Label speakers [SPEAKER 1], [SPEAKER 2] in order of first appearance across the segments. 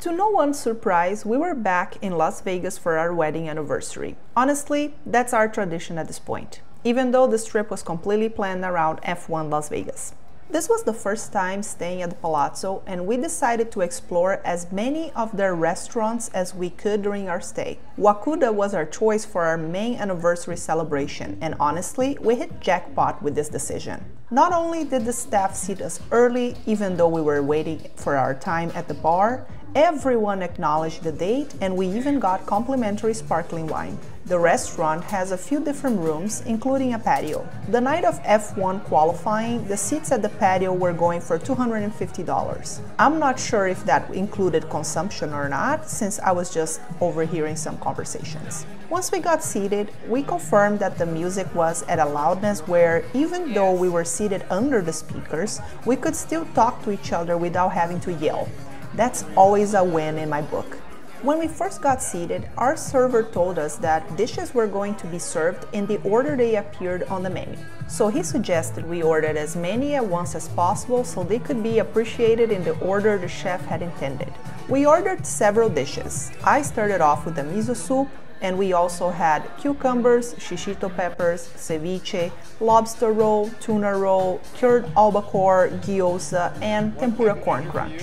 [SPEAKER 1] To no one's surprise, we were back in Las Vegas for our wedding anniversary. Honestly, that's our tradition at this point, even though this trip was completely planned around F1 Las Vegas. This was the first time staying at the Palazzo, and we decided to explore as many of their restaurants as we could during our stay. Wakuda was our choice for our main anniversary celebration, and honestly, we hit jackpot with this decision. Not only did the staff seat us early, even though we were waiting for our time at the bar, everyone acknowledged the date, and we even got complimentary sparkling wine. The restaurant has a few different rooms, including a patio. The night of F1 qualifying, the seats at the patio were going for $250. I'm not sure if that included consumption or not, since I was just overhearing some conversations. Once we got seated, we confirmed that the music was at a loudness where, even though we were seated under the speakers, we could still talk to each other without having to yell. That's always a win in my book. When we first got seated, our server told us that dishes were going to be served in the order they appeared on the menu. So he suggested we ordered as many at once as possible so they could be appreciated in the order the chef had intended. We ordered several dishes. I started off with the miso soup, and we also had cucumbers, shishito peppers, ceviche, lobster roll, tuna roll, cured albacore, gyoza, and tempura corn crunch.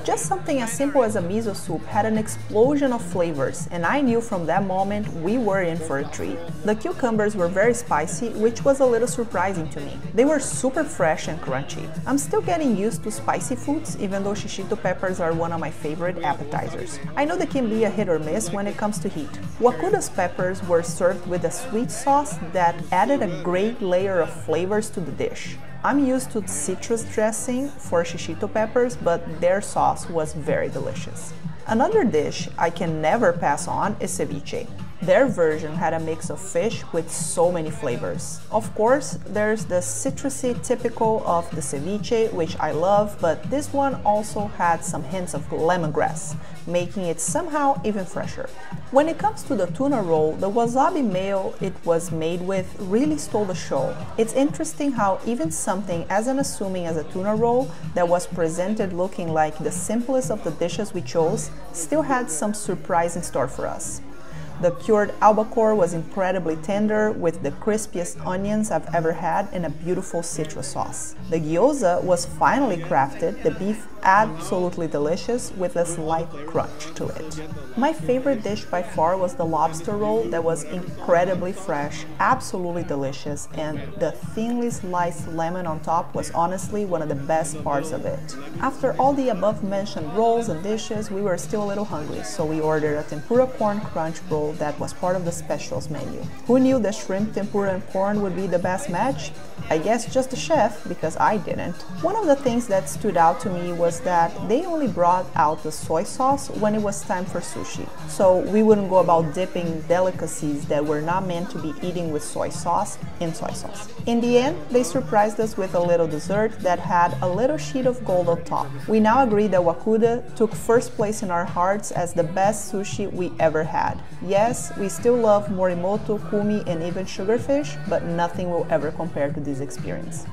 [SPEAKER 1] Just something as simple as a miso soup had an explosion of flavors, and I knew from that moment we were in for a treat. The cucumbers were very spicy, which was a little surprising to me. They were super fresh and crunchy. I'm still getting used to spicy foods, even though shishito peppers are one of my favorite appetizers. I know they can be a hit or miss when it comes to heat. Wakuda's peppers were served with a sweet sauce that added a great layer of flavors to the dish. I'm used to citrus dressing for shishito peppers, but their sauce was very delicious. Another dish I can never pass on is ceviche. Their version had a mix of fish with so many flavors. Of course, there's the citrusy typical of the ceviche, which I love, but this one also had some hints of lemongrass, making it somehow even fresher. When it comes to the tuna roll, the wasabi mayo it was made with really stole the show. It's interesting how even something as unassuming as a tuna roll that was presented looking like the simplest of the dishes we chose still had some surprise in store for us. The cured albacore was incredibly tender with the crispiest onions I've ever had and a beautiful citrus sauce. The gyoza was finely crafted, the beef absolutely delicious with a slight crunch to it. My favorite dish by far was the lobster roll that was incredibly fresh, absolutely delicious, and the thinly sliced lemon on top was honestly one of the best parts of it. After all the above mentioned rolls and dishes, we were still a little hungry, so we ordered a tempura corn crunch roll that was part of the specials menu. Who knew that shrimp tempura and corn would be the best match? I guess just the chef, because I didn't. One of the things that stood out to me was that they only brought out the soy sauce when it was time for sushi. So we wouldn't go about dipping delicacies that were not meant to be eaten with soy sauce in soy sauce. In the end, they surprised us with a little dessert that had a little sheet of gold on top. We now agree that Wakuda took first place in our hearts as the best sushi we ever had. Yes, we still love morimoto, kumi, and even sugarfish, but nothing will ever compare to this experience.